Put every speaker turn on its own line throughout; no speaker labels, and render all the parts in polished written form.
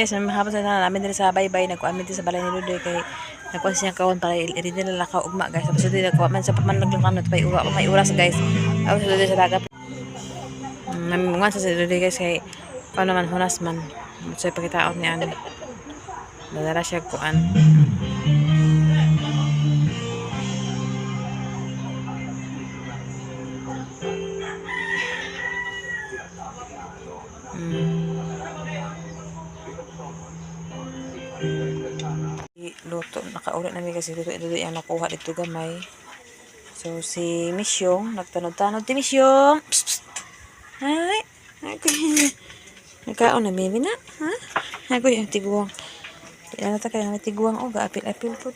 guys, mahapon sa namin din sa baybay, nagkuan din sa balay ni Dudoy kay nagkuan siya kaon para i-ready nila ka ugma guys. Tapos Dudoy nagkuan man sa pamanlog ng kanot pa uwa, may oras guys. Ako sa Dudoy sa dagat. Namungan sa Dudoy guys kay paano man hunas man. So ipakitaon niya ano. Dadara siya kuan. Luto, nakaulit namin kasi luto ito yung nakuha dito gamay. So si Misyong nagtanod-tanod ti Misyong. Ay, nagkaon na bibi na, ha? Ako yung tiguang. Kaya nata kaya may tiguang o gaapil-apil po.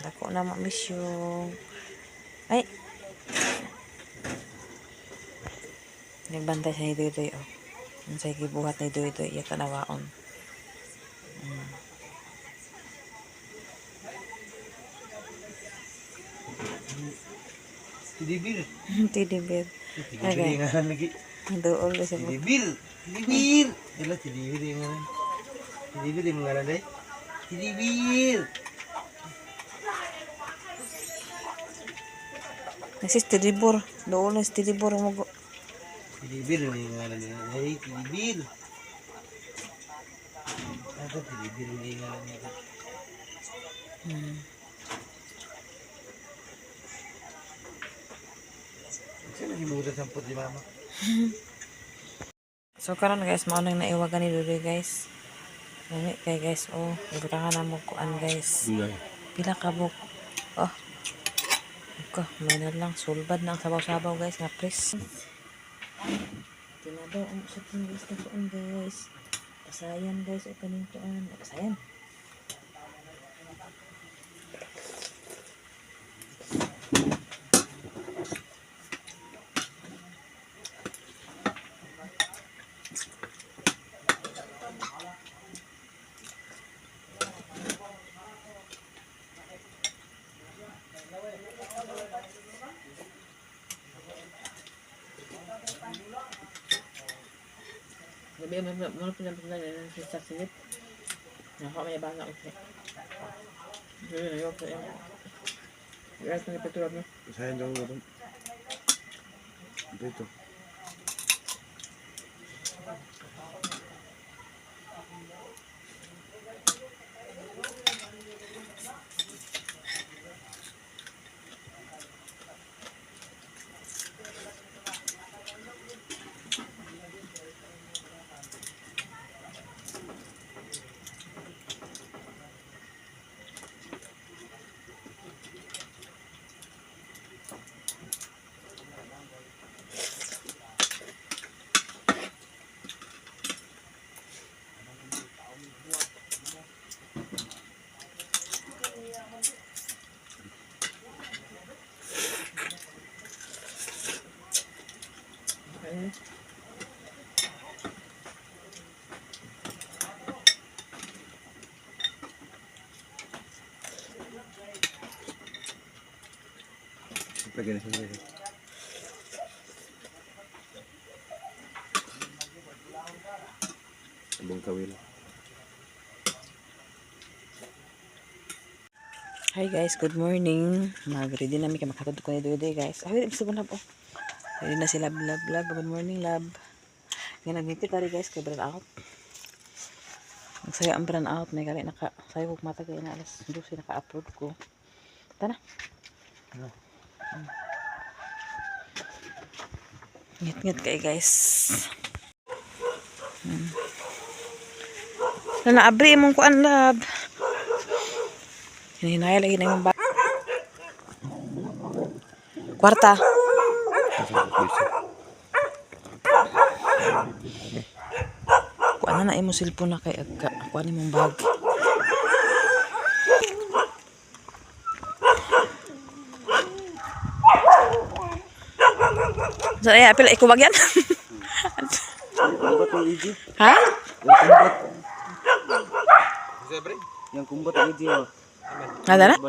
Dako na mo Misyong. Ay. Nagbantay siya ni Doy-Doy oh. Ang sa gibuhat ni Doy-Doy iya tanawaon.
Tidibir.
Tidibir.
Tidibir nga lagi.
Dool sa mo.
Tidibir. Tidibir. Ila tidibir nga. Tidibir yung ngalan day. Tidibir.
Nasis tidibor. Dool na tidibor mo.
Tidibir yung ngalan niya. Hey, tidibir. Ada tidibir yung ngalan niya. Sino himuda sampot di mama?
So karon guys, mao nang naiwagan ni Dudoy guys. Nani kay guys, oh, ibutangan na mo kuan guys. Pila ka buk. Oh. Iko, may na lang sulbad na ang sabaw-sabaw guys, nga pres. Tinabaw ang sa guys na kuan guys. Pasayan guys, o kaning kuan, pasayan. Gabi mo pinapinay na sa silip. Nako may basa ko siya. Ayo ko yan. Guys, may petrol mo.
Sayang daw mo. Dito. Lagyan na siya. Abong kawil.
Hi guys, good morning. Mag-ready na kami makatod ko ni Doy-Doy guys. Ay, gusto ko na po. Ready na si Lab. Good morning Lab. Ngayon nagmipit tari guys kay brand out. Nagsaya ang brand out. May gali sayo ko matagay na alas 12 naka-upload ko. Tana. Ngit-ngit kayo guys. Naabri mong kuan Lab. Hinahinaya lagi na yung ba. Kwarta. Kuan na imo cellphone na kay agka. Kuan imong bag. So, apil ikaw wag yan. Ha?
Yang kumbat ang idiyo.
Ada na?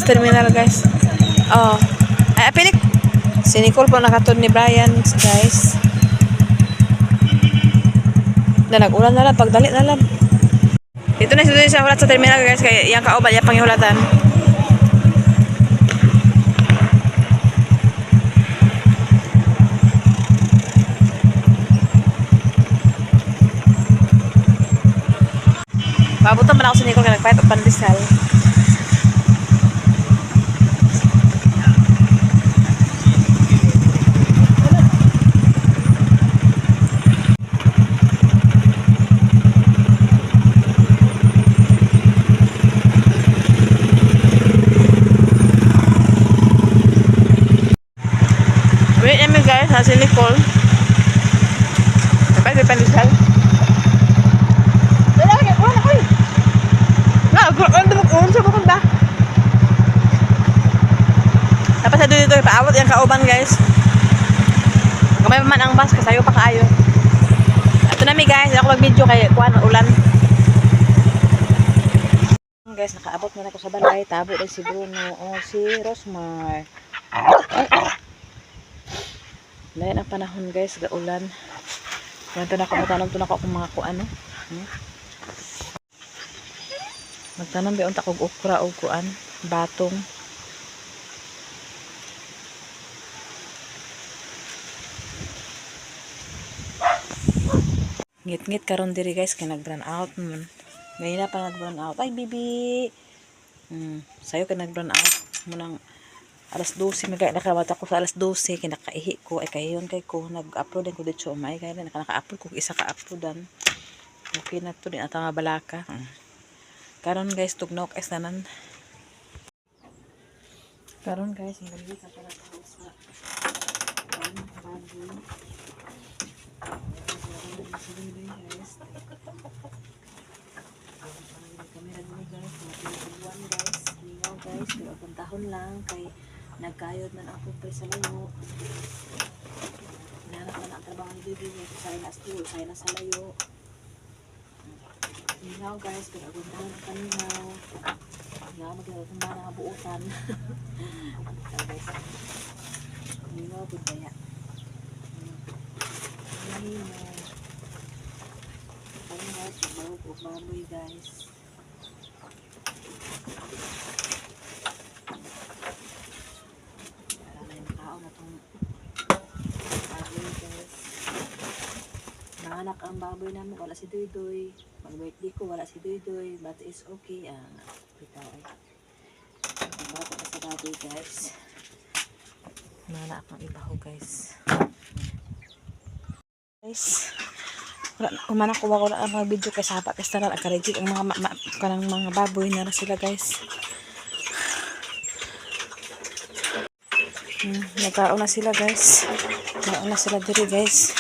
sa terminal guys. Oh. Ay, pilik. Si Nicole po nakatod ni Brian guys. Na nag-ulan na lang, pagdali na lang. Dito na siya hulat sa terminal guys, kaya yung kauban, yung panghulatan. Paabutan man ako sa Nicole, kaya nagpahit o pandesal. Wait a minute guys, nasa si Nicole. Nagpahit o pandesal. Tapos sa dito paawat yung kauban guys. Kamay pa man ang bus kasayo pa kaayo. Ito na mi guys, ako mag-video kay kuan ulan. Guys, nakaabot na ako sa balay, tabo din si Bruno o si Rosmar. Lain ang panahon guys, gaulan. Ganito na ako, matanong to na ako kung mga kuan no. Magtanong ba unta kog okra o kuan, batong. Ngit-ngit karon diri guys kay nag-brown out man. Ngayon na pa nag-brown out. Ay bibi. Sayo kay nag-brown out munang alas 12 magay nakawat ako sa alas 12 kay nakaihi ko ay kayon kay ko nag-upload ko dito umay kay naka-upload ko isa ka uploadan. Okay na to din atang balaka. Karon guys tugnok es tanan. Karon guys ngalili ka para sa baboy. Kamera dito guys, matutubuan guys, lingaw guys, pero puntahon lang kay nagkayod man ako pa sa layo. Nanak na ang trabaho ni Bibi, say na stool, say na sa layo. Lingaw guys, pero puntahon ang kaninaw. Nga maglalagong ba na buutan. Guys, lingaw po kaya. Ano guys, baboy guys. Para na yung tao na itong baboy guys. Nanganak ang baboy namin, wala si Doydoy. Mag-birthday ko, wala si Doydoy. But it's okay. Bitaw ay. Bata ka sa baboy guys. Nanganak ang ibaho guys. Guys, umana ko wala ang mga video kay sapa kay tanan akarejik ang kanang mga baboy na sila guys. Nagkaon na sila guys. Nagkaon na sila diri guys.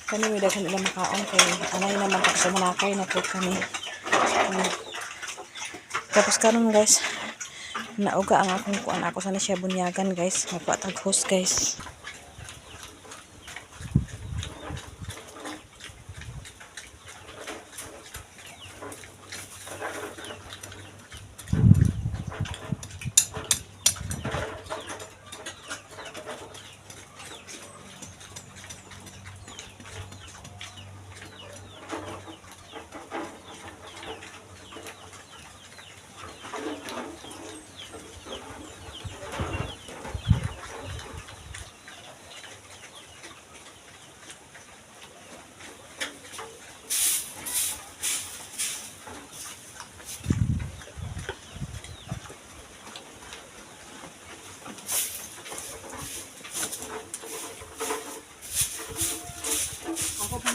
Kani wala kan nila makaon kay anay naman pa sa manakay na po kami. Tapos karon guys, nauga ang akong kuan ako sana siya bunyagan guys. Magpatag host guys.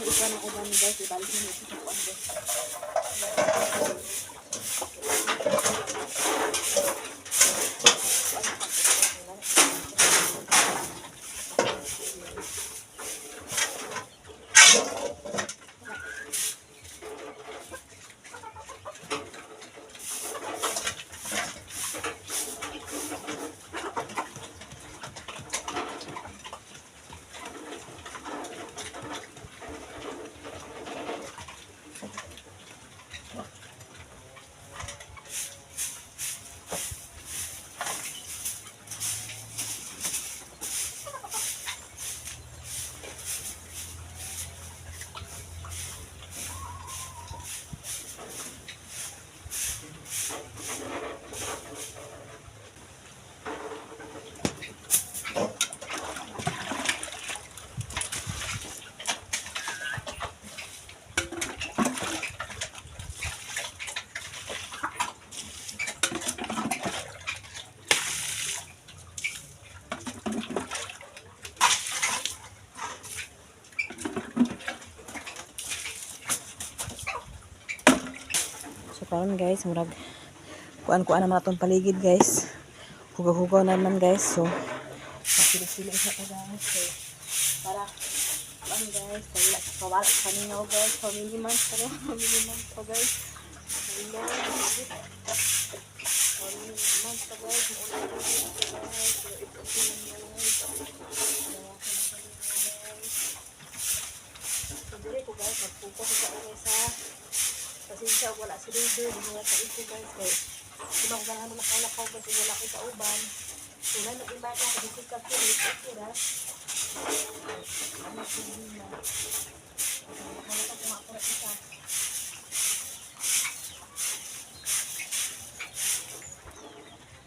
Iba na uban guys, ibalik nyo ito sa kuwan guys. So karon guys, murag kuan naman atong paligid guys. Hugaw-hugaw naman guys. So sili-sili sa guys. So para kuan guys, kawala sa kanina guys. Family month pero family month pa guys. Hello. Family month pa guys. Maulan guys. So ito lang guys. So dire ko guys, magpupo ko sa pasensya wala si Dudu, mga kaito guys guys. Kung ganahan na nakalakaw kasi wala ko sa uban. So na nag-iba ka dito ka kilit kira. Ano ko na. Wala ka kumakura kita.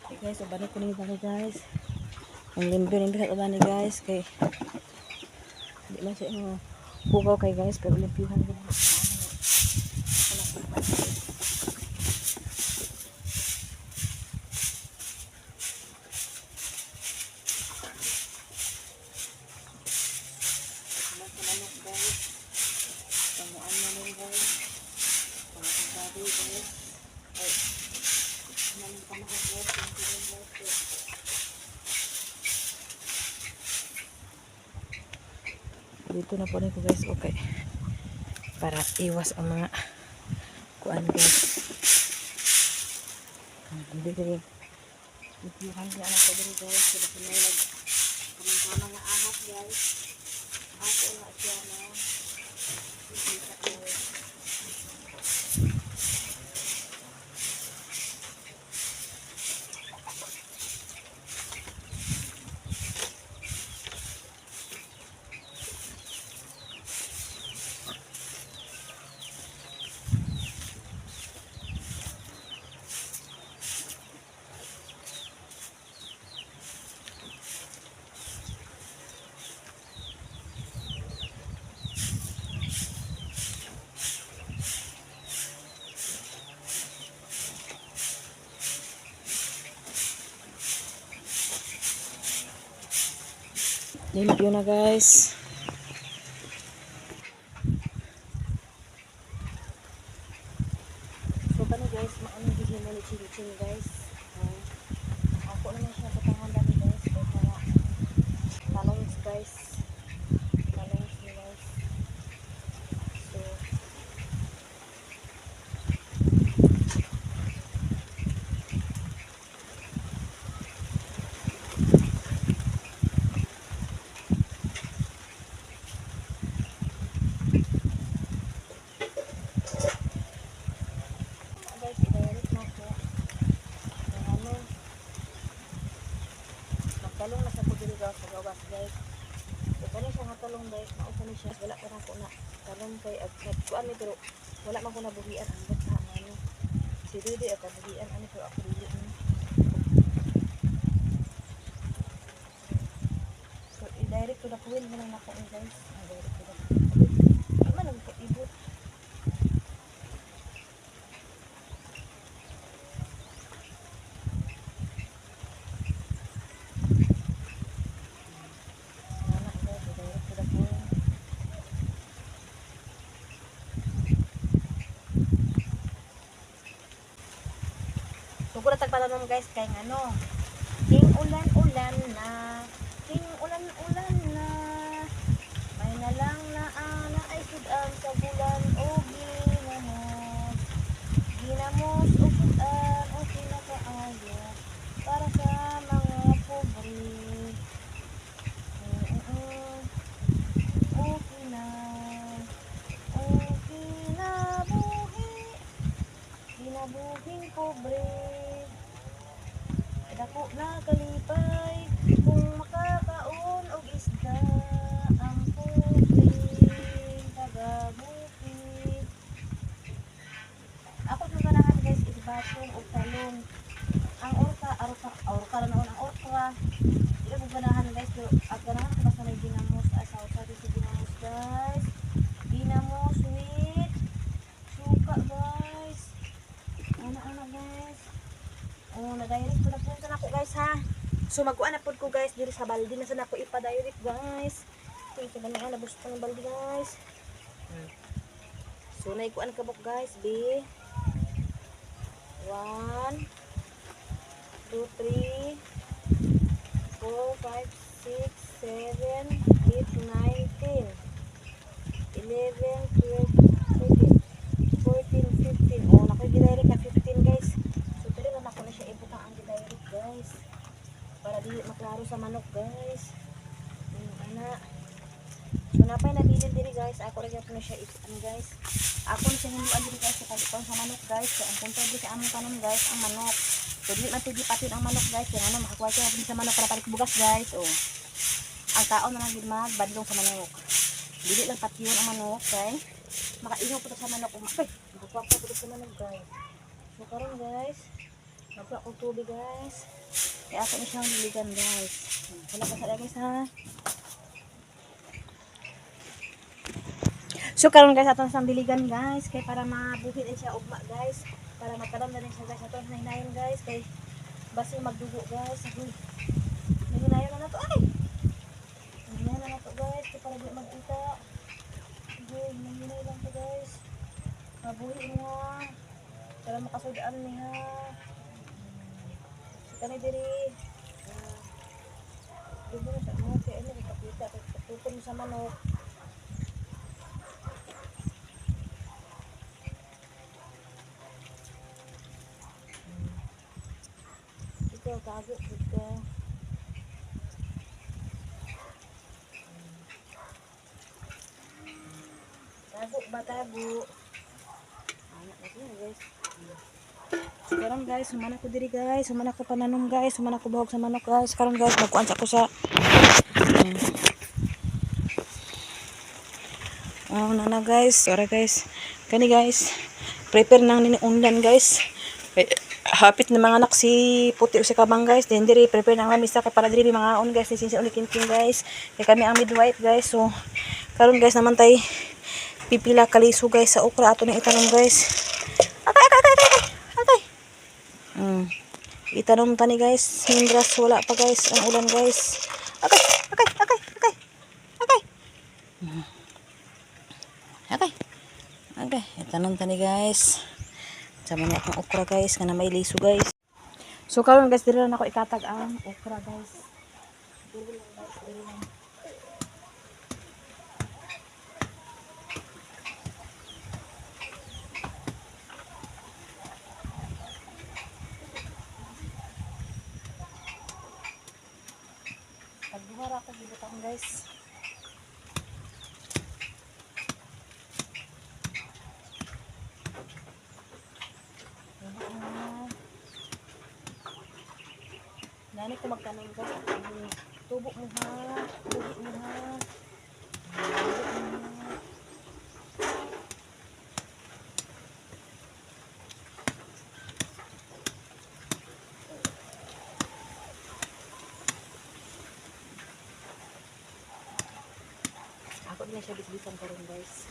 Okay guys, so balik ko nito guys. Ang limpyo sa uban ni guys kay hindi man siya yung bukaw kay guys pero limpyuhan din. Dito na po rin ko guys, okay. Para iwas ang mga kuan guys. Hindi rin. Ipiyuhan din anak ko din guys. Sila po na yung kamang-kamang nga ahas guys. Ako nga siya na. Ipiyuhan guys. Limpyo na guys. So paano guys, maano din mo ni chili guys. Ako naman siya sa panghanda ni guys. So para talongs guys. Talongs ni guys. So talong na sa pagdiligaw sa gawas guys. So kani siya nga talong guys, mausa ni siya wala pa ko na talong kay at kuan ni pero wala man ko nabuhian ang bata ano. Si Dudu at nabuhian ani pero ako dili ni. So i-direct to the kuwil mo lang ako guys. Direct to the kuwil. Ay man ang ibot. Kung tagpatanom guys kay ano, king ulan-ulan na, king ulan-ulan na, may nalang na ana ay sudan sa bulan o ginamos o sudan o kinakaayo para sa mga pobre. Okay na buhing pobre. Dako na kalipay kung makakaon og isda ang pobreng tagabukid. Ako sa ganahan guys is batong og talong. Ang orka na noon ang okra. Dili ko ganahan guys pero at ganahan ko sa may ginamos asaw sa ginamos guys. Ginamos with suka guys. Ana guys. Oh, na-direct ko na po sa nako guys ha. So magkuan na po ko guys diri sa balde na sa nako ipa-direct guys. Okay, so ganyan na busto ng balde guys. So naikuan ka bok guys, be. 1, 2, 3, 4, 5, 6, 7, 8, 9, 10, 11, 12, 13, 14, 15. Oh, naku, gidirect na 15 guys. So, dili lang ako na siya ibutang ang gidirect guys. Para di maklaro sa manok guys. Ana. So, napay nabilin diri guys. Ako rin na siya guys. Ako na siya hinduan diri guys. Sa sa manok guys. So, ang punta diri sa among kanon guys, ang manok. So, dili man pwede patin ang manok guys. Kaya ano, makakuha siya sa manok para palit bugas guys. Oh. Ang taon na lang magbadlong sa manok. Dili lang patiyon ang manok guys. Makaingaw po sa manok. Makakuha po sa manok guys. So, karon guys. Magkuha ko tubig guys. Kaya ako na siyang diligan guys. Wala pa sa guys ha. So karon guys aton sang diligan guys kay para mabuhi din siya ugma guys. Para magkaram na din siya guys aton hinayon guys kay basi magdugo guys. Hinayon na to ay. Hinayon na to guys kay para di magkita. Hinayon lang to guys. Mabuhi niya. Para makasudaan niya. Kani diri dugo na sa manok kay ano ipakita kay tutun sa manok. Ikaw tago kita. Tago ba tago? Anak na siya guys. Karon guys, sumana ko diri guys, sumana ko pananom guys, sumana ko bahog sa manok guys. Karon guys, magkuan sa ko sa oh nana guys, sorry guys. Kani guys, prepare nang nini undan guys. Hapit na mga anak si puti o si kabang guys. Then diri prepare nang lamisa kay para diri mga on guys, sinsin uli kinkin guys. Kay kami ang midwife guys. So karon guys naman tay pipila kaliso guys sa okra ato ning itanom guys. Itanom tani guys, hindras wala pa guys ang ulan guys. Okay. Okay, itanom tani guys. Sama niya akong okra guys, nga na may liso guys. So karon guys, dili lang ako ikatag ang okra guys. Dili lang. Pagbuhara ako gibutang guys. Nani ko magtanong guys. Tubo mo ha. Tubo mo ha. Ako din siya bisbisan karon guys.